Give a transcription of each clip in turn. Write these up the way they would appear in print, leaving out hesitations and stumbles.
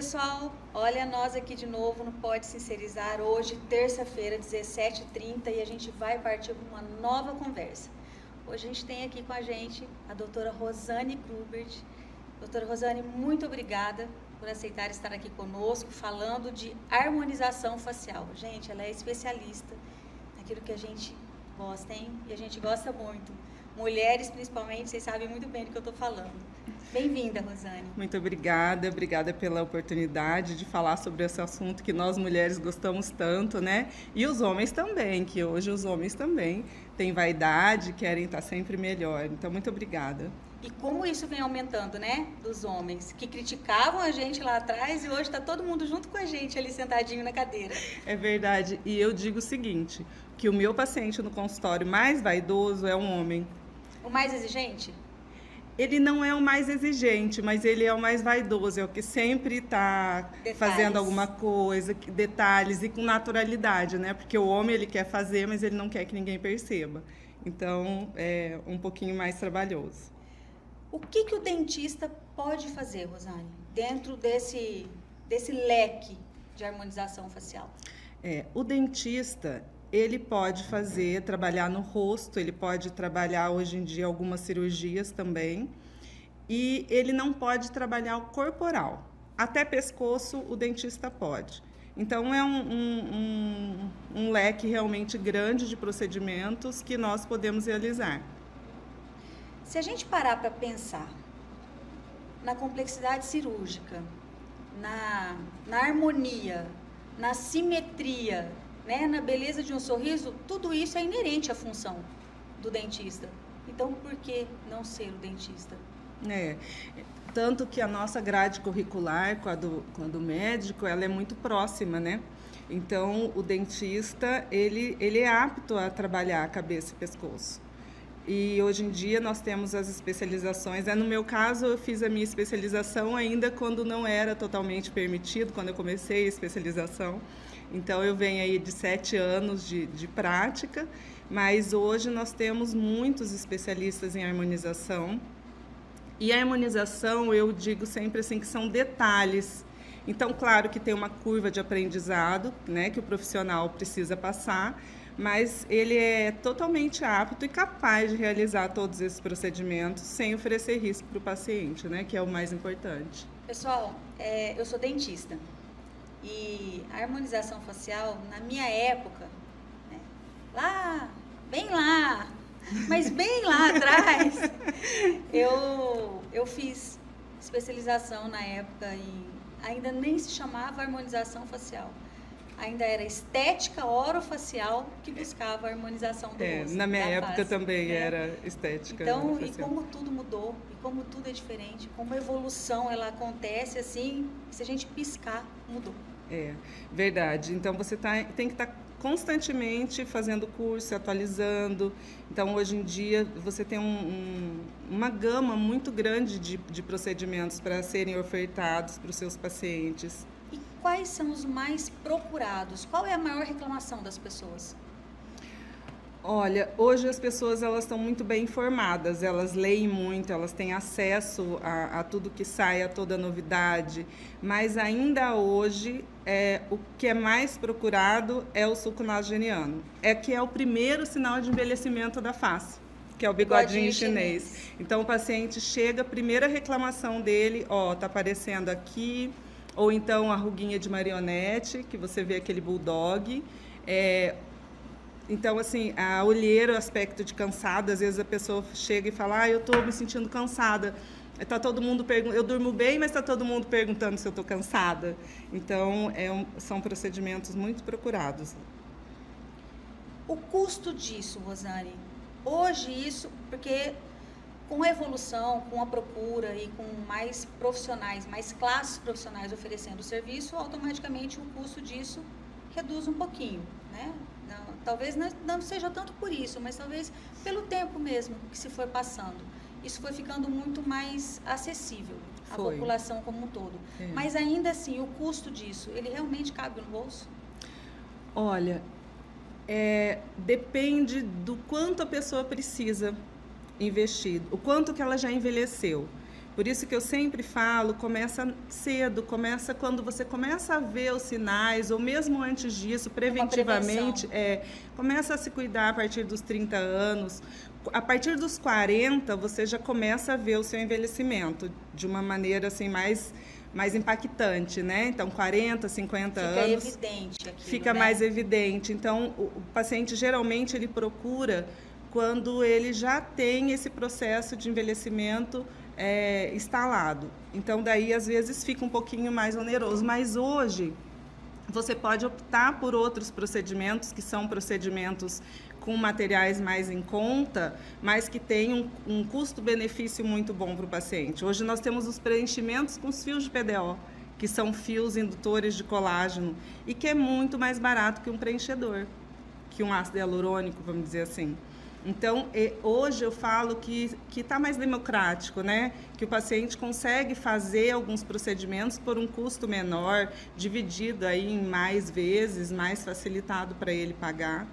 pessoal, olha nós aqui de novo no Pode Sincerizar, hoje, terça-feira, 17h30, e a gente vai partir para uma nova conversa. Hoje a gente tem aqui com a gente a doutora Rosane Grubert. Doutora Rosane, muito obrigada por aceitar estar aqui conosco, falando de harmonização facial. Gente, ela é especialista naquilo que a gente gosta, hein? E a gente gosta muito. Mulheres, principalmente, vocês sabem muito bem do que eu estou falando. Bem-vinda, Rosane. Muito obrigada pela oportunidade de falar sobre esse assunto que nós mulheres gostamos tanto, né? E os homens também, que hoje os homens também têm vaidade, querem estar sempre melhor. Então, muito obrigada. E como isso vem aumentando, né? Dos homens que criticavam a gente lá atrás e hoje está todo mundo junto com a gente ali sentadinho na cadeira. É verdade. E eu digo o seguinte, que o meu paciente no consultório mais vaidoso é um homem. O mais exigente? Ele não é o mais exigente, mas ele é o mais vaidoso, é o que sempre está fazendo alguma coisa, detalhes e com naturalidade, né? Porque o homem ele quer fazer, mas ele não quer que ninguém perceba. Então, é um pouquinho mais trabalhoso. O que o dentista pode fazer, Rosane, dentro desse leque de harmonização facial? O dentista, ele pode trabalhar no rosto, ele pode trabalhar hoje em dia algumas cirurgias também, e ele não pode trabalhar o corporal. Até pescoço o dentista pode. Então é um leque realmente grande de procedimentos que nós podemos realizar. Se a gente parar para pensar na complexidade cirúrgica, na harmonia, na simetria, né, na beleza de um sorriso, tudo isso é inerente à função do dentista. Então, por que não ser o dentista? Tanto que a nossa grade curricular com a do médico, ela é muito próxima, né? Então, o dentista, ele é apto a trabalhar a cabeça e pescoço. E hoje em dia nós temos as especializações. No meu caso, eu fiz a minha especialização ainda quando não era totalmente permitido, quando eu comecei a especialização. Então, eu venho aí de 7 anos de prática, mas hoje nós temos muitos especialistas em harmonização. E a harmonização, eu digo sempre assim, que são detalhes. Então, claro que tem uma curva de aprendizado, né, que o profissional precisa passar, mas ele é totalmente apto e capaz de realizar todos esses procedimentos sem oferecer risco para o paciente, né, que é o mais importante. Pessoal, eu sou dentista. E a harmonização facial, na minha época, né, bem lá, mas bem lá atrás, eu fiz especialização na época ainda nem se chamava harmonização facial. Ainda era estética orofacial que buscava a harmonização do rosto. Na minha época também era estética. Então, e como tudo mudou, e como tudo é diferente, como a evolução ela acontece assim, se a gente piscar, mudou. Verdade. Então, você tem que estar constantemente fazendo curso, atualizando. Então, hoje em dia, você tem uma gama muito grande de procedimentos para serem ofertados para os seus pacientes. E quais são os mais procurados? Qual é a maior reclamação das pessoas? Olha, hoje as pessoas elas estão muito bem informadas, elas leem muito, elas têm acesso a tudo que sai, a toda novidade, mas ainda hoje o que é mais procurado é o sulco nasogeniano, que é o primeiro sinal de envelhecimento da face, que é o bigodinho chinês. Então o paciente chega, a primeira reclamação dele, tá aparecendo aqui, ou então a ruguinha de marionete, que você vê aquele bulldog. Então, assim, a olheira, o aspecto de cansado, às vezes a pessoa chega e fala, eu estou me sentindo cansada. Tá todo mundo eu durmo bem, mas está todo mundo perguntando se eu estou cansada. Então, são procedimentos muito procurados. O custo disso, Rosane, hoje isso, porque com a evolução, com a procura e com mais profissionais, mais classes profissionais oferecendo o serviço, automaticamente o custo disso reduz um pouquinho, né? Talvez não seja tanto por isso, mas talvez pelo tempo mesmo que se foi passando. Isso foi ficando muito mais acessível à população como um todo. Mas ainda assim, o custo disso, ele realmente cabe no bolso? Olha, depende do quanto a pessoa precisa investir, o quanto que ela já envelheceu. Por isso que eu sempre falo, começa cedo, começa quando você começa a ver os sinais, ou mesmo antes disso, preventivamente, começa a se cuidar a partir dos 30 anos. A partir dos 40, você já começa a ver o seu envelhecimento de uma maneira assim mais impactante, né? Então, 40, 50 anos... Fica evidente aquilo, fica né? mais evidente. Então, o paciente, geralmente, ele procura quando ele já tem esse processo de envelhecimento instalado. Então, daí, às vezes, fica um pouquinho mais oneroso. Mas, hoje, você pode optar por outros procedimentos, que são procedimentos com materiais mais em conta, mas que têm um custo-benefício muito bom para o paciente. Hoje nós temos os preenchimentos com os fios de PDO, que são fios indutores de colágeno, e que é muito mais barato que um preenchedor, que um ácido hialurônico, vamos dizer assim. Então, hoje eu falo que está mais democrático, né? Que o paciente consegue fazer alguns procedimentos por um custo menor, dividido aí em mais vezes, mais facilitado para ele pagar.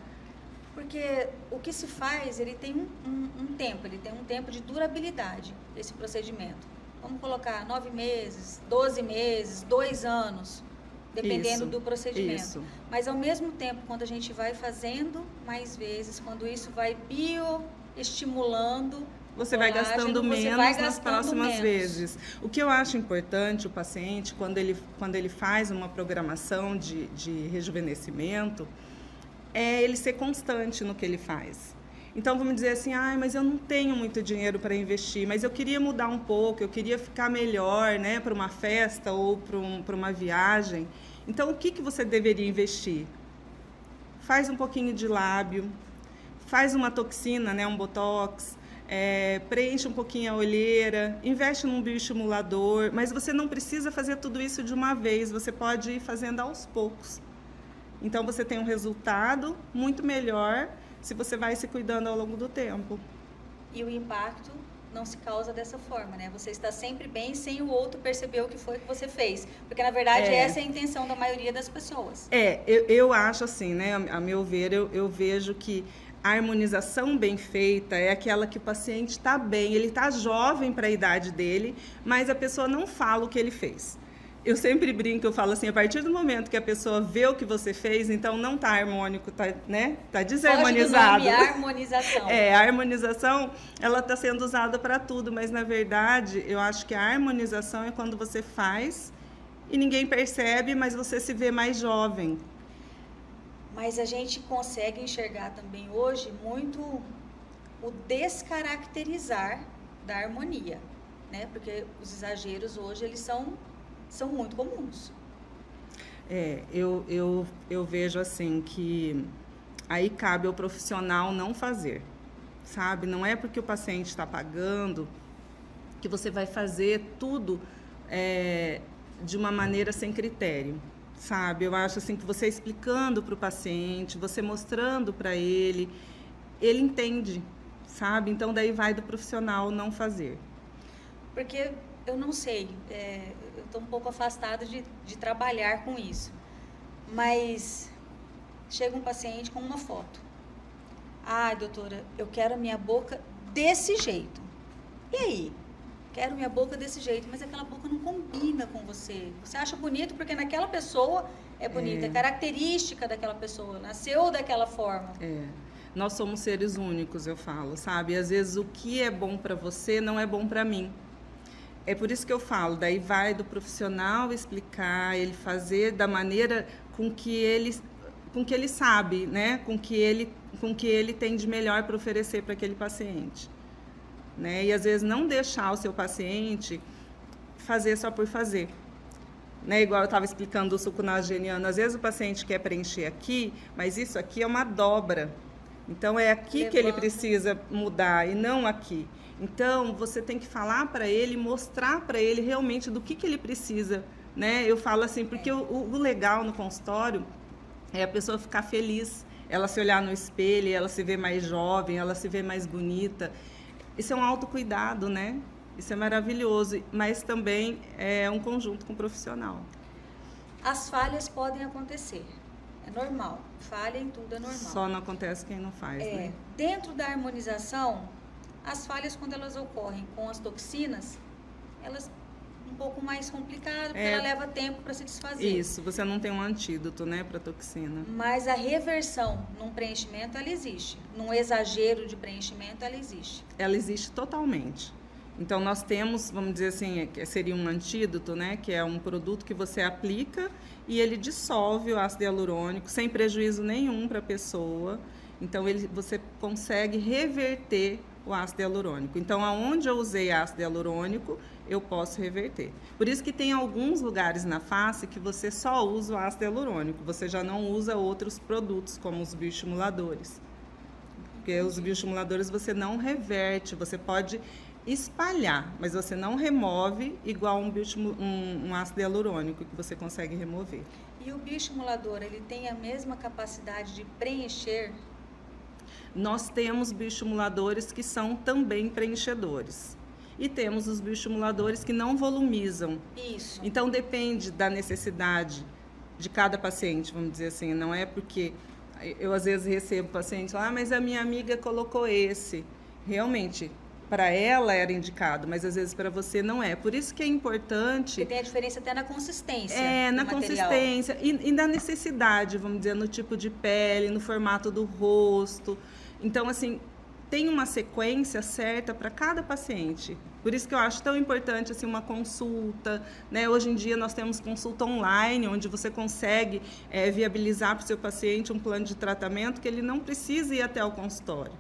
Porque o que se faz, ele tem um tempo de durabilidade, esse procedimento. Vamos colocar 9 meses, 12 meses, 2 anos, dependendo do procedimento. Isso. Mas, ao mesmo tempo, quando a gente vai fazendo mais vezes, quando isso vai bioestimulando, você vai gastando menos nas próximas vezes. O que eu acho importante, o paciente, quando ele faz uma programação de rejuvenescimento, é ele ser constante no que ele faz. Então, vamos dizer assim, mas eu não tenho muito dinheiro para investir, mas eu queria mudar um pouco, eu queria ficar melhor, né, para uma festa ou para uma viagem. Então, o que você deveria investir? Faz um pouquinho de lábio, faz uma toxina, né, um botox, preenche um pouquinho a olheira, investe num bioestimulador, mas você não precisa fazer tudo isso de uma vez, você pode ir fazendo aos poucos. Então, você tem um resultado muito melhor se você vai se cuidando ao longo do tempo. E o impacto não se causa dessa forma, né? Você está sempre bem sem o outro perceber o que foi que você fez. Porque, na verdade, essa é a intenção da maioria das pessoas. Eu acho assim, né? A meu ver, eu vejo que a harmonização bem feita é aquela que o paciente está bem, ele está jovem para a idade dele, mas a pessoa não fala o que ele fez. Eu sempre brinco, eu falo assim, a partir do momento que a pessoa vê o que você fez, então não está harmônico, tá desarmonizado. Foge do nome, harmonização. A harmonização, ela está sendo usada para tudo, mas na verdade, eu acho que a harmonização é quando você faz e ninguém percebe, mas você se vê mais jovem. Mas a gente consegue enxergar também hoje muito o descaracterizar da harmonia, né? Porque os exageros hoje, eles são muito comuns. Eu vejo assim que aí cabe ao profissional não fazer, sabe? Não é porque o paciente está pagando que você vai fazer tudo de uma maneira sem critério, sabe? Eu acho assim que você explicando para o paciente, você mostrando para ele entende, sabe? Então daí vai do profissional não fazer. Porque eu não sei, eu estou um pouco afastada de trabalhar com isso, mas chega um paciente com uma foto. Doutora, eu quero a minha boca desse jeito. E aí? Quero minha boca desse jeito, mas aquela boca não combina com você. Você acha bonito porque naquela pessoa é bonita, é característica daquela pessoa, nasceu daquela forma. Nós somos seres únicos, eu falo, sabe? Às vezes o que é bom para você não é bom para mim. É por isso que eu falo, daí vai do profissional explicar, ele fazer da maneira com que ele sabe, né? Com que ele tem de melhor para oferecer para aquele paciente. Né? E às vezes não deixar o seu paciente fazer só por fazer. Né? Igual eu estava explicando o suco nasogeniano, às vezes o paciente quer preencher aqui, mas isso aqui é uma dobra. Então é aqui que ele precisa mudar e não aqui. Então, você tem que falar para ele, mostrar para ele realmente do que ele precisa, né? Eu falo assim, porque o legal no consultório é a pessoa ficar feliz, ela se olhar no espelho, ela se vê mais jovem, ela se vê mais bonita. Isso é um autocuidado, né? Isso é maravilhoso, mas também é um conjunto com o profissional. As falhas podem acontecer, é normal. Falha em tudo é normal. Só não acontece quem não faz, né? Dentro da harmonização, as falhas, quando elas ocorrem com as toxinas, elas um pouco mais complicado, porque ela leva tempo para se desfazer. Isso, você não tem um antídoto, né, para toxina. Mas a reversão num preenchimento, ela existe. Num exagero de preenchimento, ela existe. Ela existe totalmente. Então, nós temos, vamos dizer assim, seria um antídoto, né, que é um produto que você aplica e ele dissolve o ácido hialurônico sem prejuízo nenhum para a pessoa. Então, você consegue reverter o ácido hialurônico. Então, aonde eu usei ácido hialurônico, eu posso reverter. Por isso que tem alguns lugares na face que você só usa o ácido hialurônico, você já não usa outros produtos, como os bioestimuladores. Porque os bioestimuladores você não reverte, você pode espalhar, mas você não remove igual um ácido hialurônico que você consegue remover. E o bioestimulador, ele tem a mesma capacidade de preencher? Nós temos bioestimuladores que são também preenchedores. E temos os bioestimuladores que não volumizam. Isso. Então, depende da necessidade de cada paciente, vamos dizer assim. Não é porque eu, às vezes, recebo pacientes lá, mas a minha amiga colocou esse. Realmente, para ela era indicado, mas às vezes para você não é. Por isso que é importante... Porque tem a diferença até na consistência na do material. consistência e na necessidade, vamos dizer, no tipo de pele, no formato do rosto. Então, assim, tem uma sequência certa para cada paciente. Por isso que eu acho tão importante assim, uma consulta, né? Hoje em dia nós temos consulta online, onde você consegue viabilizar para o seu paciente um plano de tratamento que ele não precisa ir até o consultório.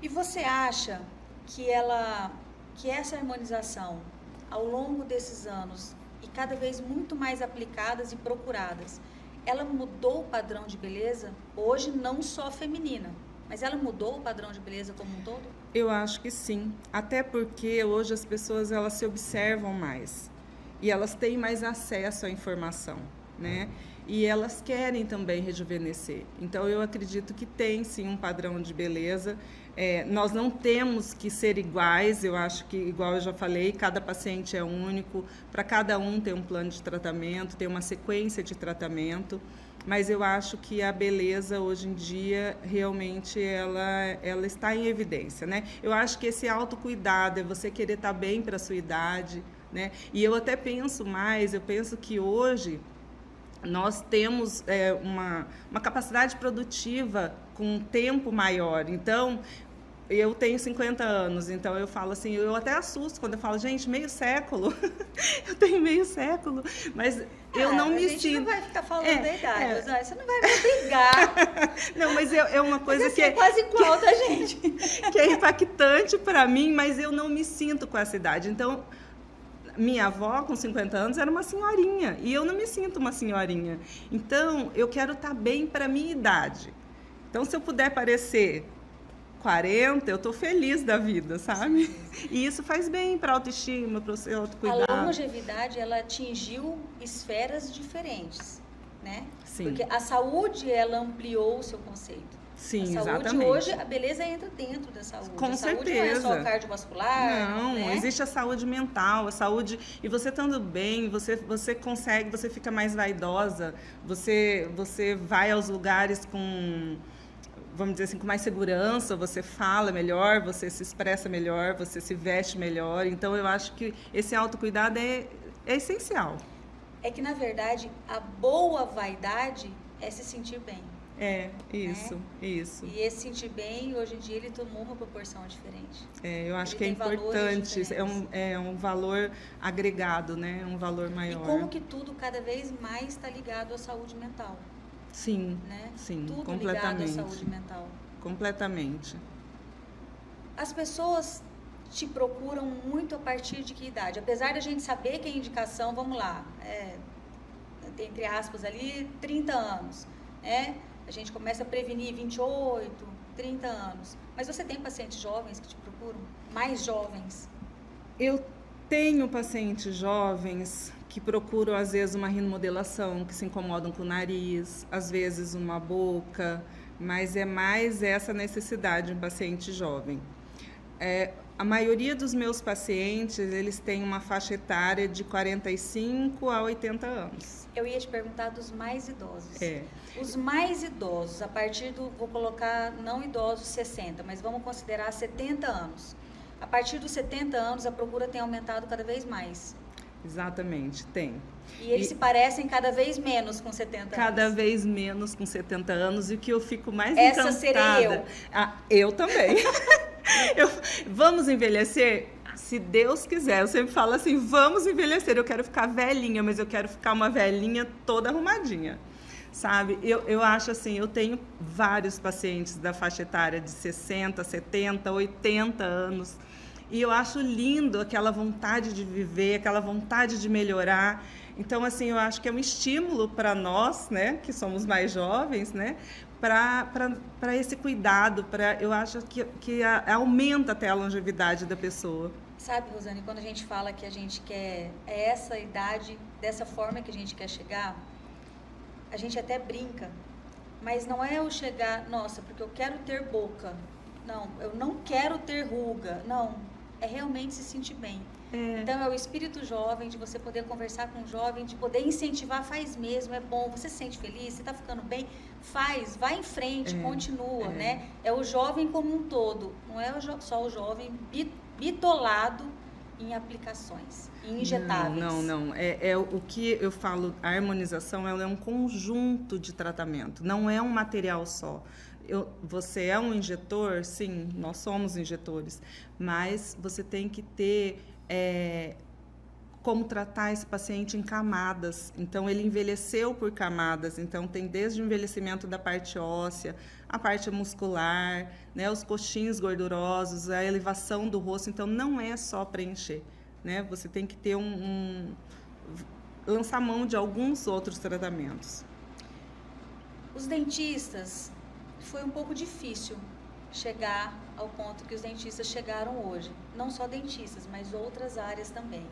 E você acha que essa harmonização, ao longo desses anos, e cada vez muito mais aplicadas e procuradas, ela mudou o padrão de beleza? Hoje, não só feminina, mas ela mudou o padrão de beleza como um todo? Eu acho que sim. Até porque hoje as pessoas elas se observam mais. E elas têm mais acesso à informação, né? E elas querem também rejuvenescer. Então, eu acredito que tem, sim, um padrão de beleza. Nós não temos que ser iguais, eu acho que, igual eu já falei, cada paciente é único, para cada um tem um plano de tratamento, tem uma sequência de tratamento, mas eu acho que a beleza, hoje em dia, realmente, ela está em evidência, né? Eu acho que esse autocuidado é você querer estar bem para a sua idade, né? E eu até penso mais, eu penso que hoje... nós temos uma capacidade produtiva com um tempo maior. Então, eu tenho 50 anos, então eu falo assim, eu até assusto quando eu falo, gente, meio século, eu tenho meio século, mas eu não me sinto... A gente não vai ficar falando da idade, você não vai me obrigar. Não, mas é uma coisa mas que é quase igual da gente. Que é impactante para mim, mas eu não me sinto com essa idade. Então... minha avó, com 50 anos, era uma senhorinha. E eu não me sinto uma senhorinha. Então, eu quero estar bem para a minha idade. Então, se eu puder parecer 40, eu estou feliz da vida, sabe? E isso faz bem para a autoestima, para o seu autocuidado. A longevidade, ela atingiu esferas diferentes, né? Sim. Porque a saúde, ela ampliou o seu conceito. Sim, a saúde exatamente. Hoje, a beleza entra dentro da saúde. Com a saúde certeza. não é só cardiovascular. Não, né? Existe a saúde mental, a saúde... E você estando bem, você consegue, você fica mais vaidosa, você vai aos lugares com, vamos dizer assim, com mais segurança, você fala melhor, você se expressa melhor, você se veste melhor. Então, eu acho que esse autocuidado é essencial. É que, na verdade, a boa vaidade é se sentir bem. Isso. E esse sentir bem, hoje em dia, ele tomou uma proporção diferente. Eu acho que é importante, é um valor agregado, né? Um valor maior. E como que tudo cada vez mais está ligado à saúde mental. Sim, né? sim, tudo completamente. ligado à saúde mental. Completamente. As pessoas te procuram muito a partir de que idade? Apesar da gente saber que a indicação, vamos lá, entre aspas ali, 30 anos, né? A gente começa a prevenir 28, 30 anos. Mas você tem pacientes jovens que te procuram? Mais jovens? Eu tenho pacientes jovens que procuram, às vezes, uma rinomodelação, que se incomodam com o nariz, às vezes uma boca, mas é mais essa necessidade de um paciente jovem. A maioria dos meus pacientes, eles têm uma faixa etária de 45 a 80 anos. Eu ia te perguntar dos mais idosos. É. Os mais idosos, a partir do, vou colocar não idosos 60, mas vamos considerar 70 anos. A partir dos 70 anos, a procura tem aumentado cada vez mais. Exatamente, tem. E eles se parecem cada vez menos com 70 anos. Cada vez menos com 70 anos, e o que eu fico mais Essa encantada... serei eu. Eu também. Vamos envelhecer? Se Deus quiser. Eu sempre falo assim, vamos envelhecer. Eu quero ficar velhinha, mas eu quero ficar uma velhinha toda arrumadinha. Sabe? Eu acho assim, eu tenho vários pacientes da faixa etária de 60, 70, 80 anos. E eu acho lindo aquela vontade de viver, aquela vontade de melhorar. Então, assim, eu acho que é um estímulo para nós, né, que somos mais jovens, né, para esse cuidado, eu acho que aumenta até a longevidade da pessoa. Sabe, Rosane, quando a gente fala que a gente quer essa idade, dessa forma que a gente quer chegar, a gente até brinca, mas não é eu chegar, nossa, porque eu quero ter boca. Não, eu não quero ter ruga. Não, é realmente se sentir bem. Então, é o espírito jovem, de você poder conversar com o jovem, de poder incentivar, faz mesmo, é bom, você se sente feliz, você está ficando bem, faz, vai em frente, continua, né? É o jovem como um todo, não é só o jovem bitolado em aplicações, em injetáveis. Não. É o que eu falo, a harmonização, ela é um conjunto de tratamento, não é um material só. Você é um injetor? Sim, nós somos injetores, mas você tem que ter como tratar esse paciente em camadas. Então, ele envelheceu por camadas. Então, tem desde o envelhecimento da parte óssea, a parte muscular, né, os coxins gordurosos, a elevação do rosto. Então, não é só preencher, né? Você tem que ter lançar mão de alguns outros tratamentos. Os dentistas, foi um pouco difícil chegar ao ponto que os dentistas chegaram hoje. Não só dentistas, mas outras áreas também.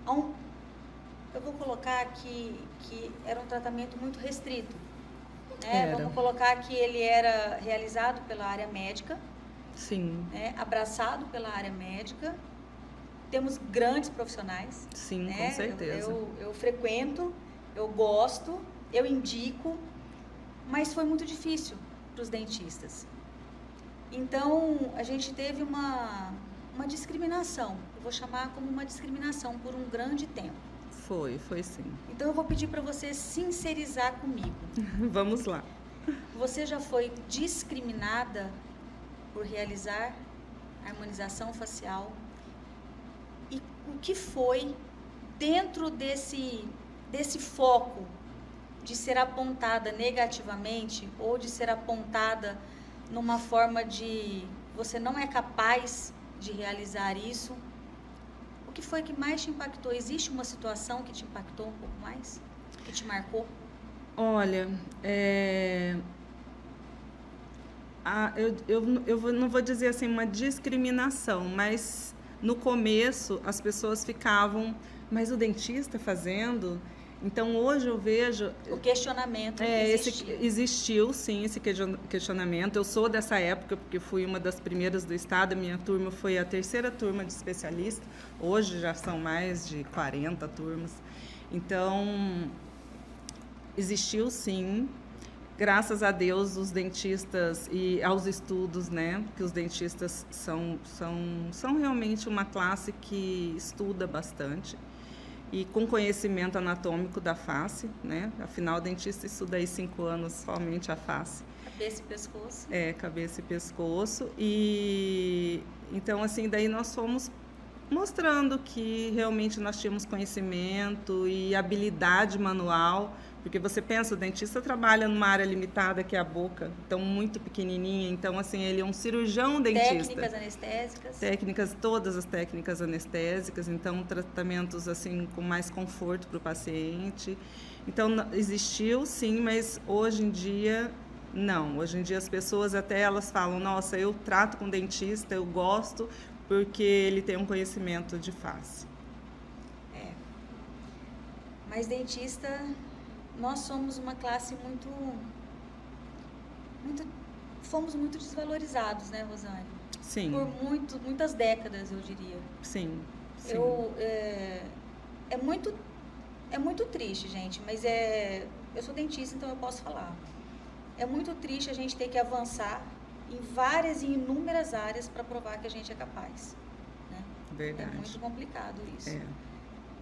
Eu vou colocar que era um tratamento muito restrito. Né? Vamos colocar que ele era realizado pela área médica. Sim. Né? Abraçado pela área médica. Temos grandes profissionais. Sim, né? Com certeza. Eu frequento, eu gosto, eu indico, mas foi muito difícil para os dentistas. Então, a gente teve uma discriminação. Eu vou chamar como uma discriminação por um grande tempo. Foi sim. Então, eu vou pedir para você sincerizar comigo. Vamos lá. Você já foi discriminada por realizar harmonização facial? E o que foi dentro desse foco de ser apontada negativamente ou de ser apontada numa forma de você não é capaz de realizar isso? O que foi que mais te impactou? Existe uma situação que te impactou um pouco mais? Que te marcou? Olha, eu não vou dizer assim uma discriminação, mas no começo as pessoas ficavam, mas o dentista fazendo... Então, hoje eu vejo... O questionamento existiu, sim, esse questionamento. Eu sou dessa época, porque fui uma das primeiras do estado. A minha turma foi a 3ª turma de especialista. Hoje já são mais de 40 turmas. Então, existiu, sim. Graças a Deus, os dentistas e aos estudos, né? Que os dentistas são realmente uma classe que estuda bastante. E com conhecimento anatômico da face, né? Afinal, o dentista estuda aí 5 anos somente a face. Cabeça e pescoço. Cabeça e pescoço. E então, assim, daí nós fomos mostrando que realmente nós tínhamos conhecimento e habilidade manual, porque você pensa, o dentista trabalha numa área limitada que é a boca, então muito pequenininha, então assim, ele é um cirurgião dentista. Técnicas anestésicas. Todas as técnicas anestésicas, então tratamentos assim com mais conforto para o paciente. Então existiu sim, mas hoje em dia não. Hoje em dia as pessoas até elas falam, nossa, eu trato com dentista, eu gosto porque ele tem um conhecimento de face. Mas dentista, nós somos uma classe fomos muito desvalorizados, né, Rosane? Sim. Por muitas décadas, eu diria. Sim. É muito triste, gente, mas eu sou dentista, então eu posso falar. É muito triste a gente ter que avançar em várias e inúmeras áreas para provar que a gente é capaz. Verdade. É muito complicado isso. É.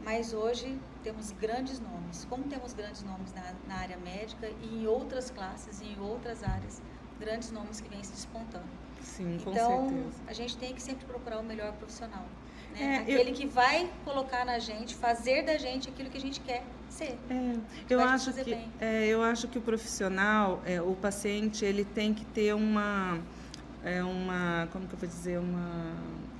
Mas hoje temos grandes nomes. Como temos grandes nomes na área médica e em outras classes e em outras áreas, grandes nomes que vêm se despontando. Sim, com Então, certeza. a gente tem que sempre procurar o melhor profissional. Né? É, Aquele que vai colocar na gente, fazer da gente aquilo que a gente quer ser. Eu vai te acho fazer que bem. eu acho que o profissional, o paciente, ele tem que ter uma como que eu vou dizer,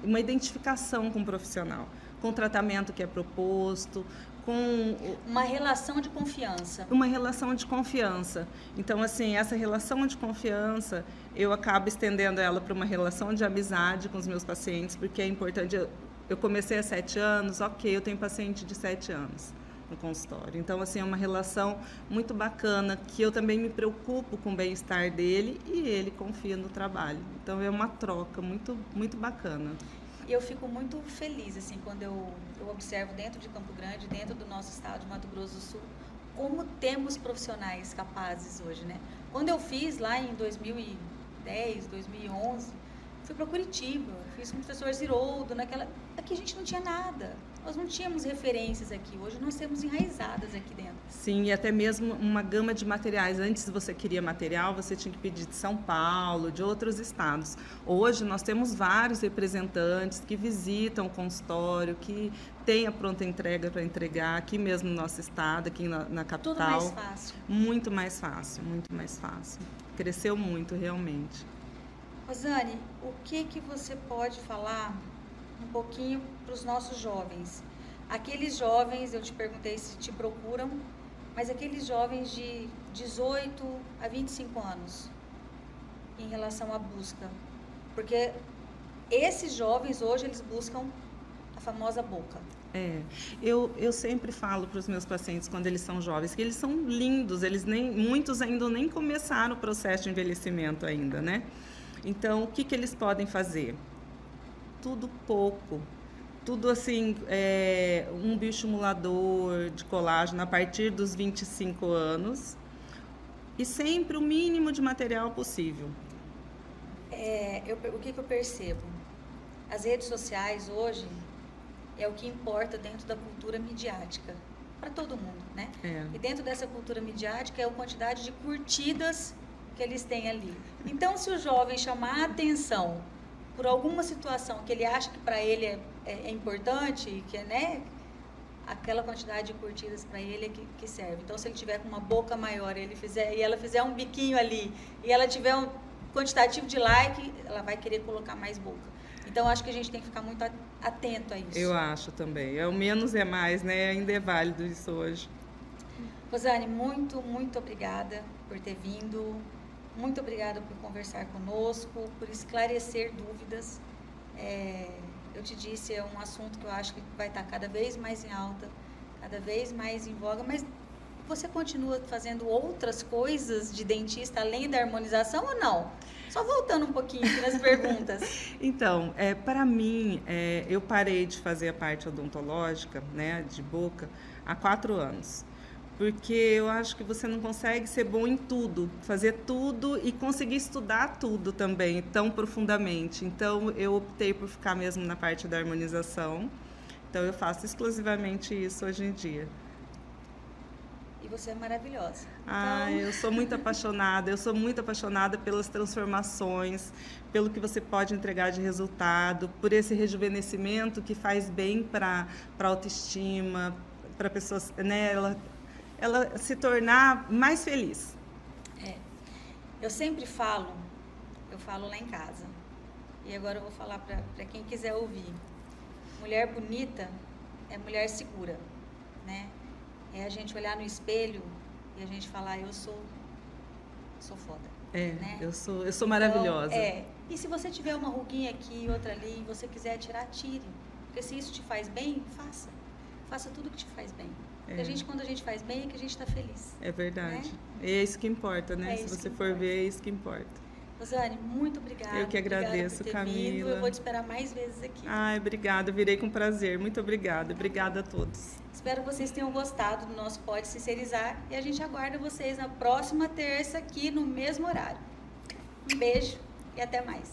uma identificação com o profissional, com o tratamento que é proposto, com Uma relação de confiança. uma relação de confiança. Então, assim, essa relação de confiança, eu acabo estendendo ela para uma relação de amizade com os meus pacientes, porque é importante. Eu comecei há 7 anos, ok, eu tenho paciente de 7 anos no consultório. Então, assim, é uma relação muito bacana, que eu também me preocupo com o bem-estar dele e ele confia no trabalho. Então, é uma troca muito, muito bacana. E eu fico muito feliz, assim, quando eu observo dentro de Campo Grande, dentro do nosso estado de Mato Grosso do Sul, como temos profissionais capazes hoje, né? Quando eu fiz lá em 2010, 2011, fui para Curitiba, fiz com o professor Ziroldo, aqui a gente não tinha nada, nós não tínhamos referências aqui, hoje nós temos enraizadas aqui dentro. Sim, e até mesmo uma gama de materiais. Antes, você queria material, você tinha que pedir de São Paulo, de outros estados. Hoje, nós temos vários representantes que visitam o consultório, que têm a pronta entrega para entregar aqui mesmo no nosso estado, aqui na capital. Tudo mais fácil. Muito mais fácil, muito mais fácil. Cresceu muito, realmente. Rosane, o que você pode falar um pouquinho para os nossos jovens? Aqueles jovens, eu te perguntei se te procuram, mas aqueles jovens de 18 a 25 anos, em relação à busca. Porque esses jovens hoje, eles buscam a famosa boca. Eu sempre falo para os meus pacientes, quando eles são jovens, que eles são lindos, muitos ainda nem começaram o processo de envelhecimento ainda, né? Então, o que eles podem fazer? Tudo pouco. Tudo assim, um bioestimulador de colágeno a partir dos 25 anos e sempre o mínimo de material possível. O que eu percebo? As redes sociais hoje é o que importa dentro da cultura midiática, para todo mundo, né? E dentro dessa cultura midiática é a quantidade de curtidas que eles têm ali. Então, se o jovem chamar a atenção por alguma situação que ele acha que para ele é importante, que né, aquela quantidade de curtidas para ele é que serve. Então, se ele tiver com uma boca maior e ela fizer um biquinho ali e ela tiver um quantitativo de like, ela vai querer colocar mais boca. Então, acho que a gente tem que ficar muito atento a isso. Eu acho também. O menos é mais, né? Ainda é válido isso hoje. Rosane, muito, muito obrigada por ter vindo. Muito obrigada por conversar conosco, por esclarecer dúvidas. Eu te disse, é um assunto que eu acho que vai estar cada vez mais em alta, cada vez mais em voga, mas você continua fazendo outras coisas de dentista além da harmonização ou não? Só voltando um pouquinho aqui nas perguntas. Então, para mim, eu parei de fazer a parte odontológica, né, de boca, há 4 anos. Porque eu acho que você não consegue ser bom em tudo, fazer tudo e conseguir estudar tudo também, tão profundamente. Então, eu optei por ficar mesmo na parte da harmonização. Então, eu faço exclusivamente isso hoje em dia. E você é maravilhosa. Eu sou muito apaixonada pelas transformações, pelo que você pode entregar de resultado, por esse rejuvenescimento que faz bem para a autoestima, para a pessoa, né, ela se tornar mais feliz. Eu sempre falo lá em casa, e agora eu vou falar para quem quiser ouvir. Mulher bonita é mulher segura, né? É a gente olhar no espelho e a gente falar, eu sou foda. Né? Eu sou maravilhosa. Então, e se você tiver uma ruguinha aqui e outra ali, e você quiser tirar, tire. Porque se isso te faz bem, faça. Faça tudo que te faz bem. Porque quando a gente faz bem, é que a gente está feliz. É verdade. Né? É isso que importa, né? Se você for ver, é isso que importa. Rosane, muito obrigada. Eu que agradeço, Camila. Eu vou te esperar mais vezes aqui. Obrigada. Virei com prazer. Muito obrigada. Obrigada a todos. Espero que vocês tenham gostado do nosso Pode Sincerizar e a gente aguarda vocês na próxima terça aqui no mesmo horário. Um beijo e até mais.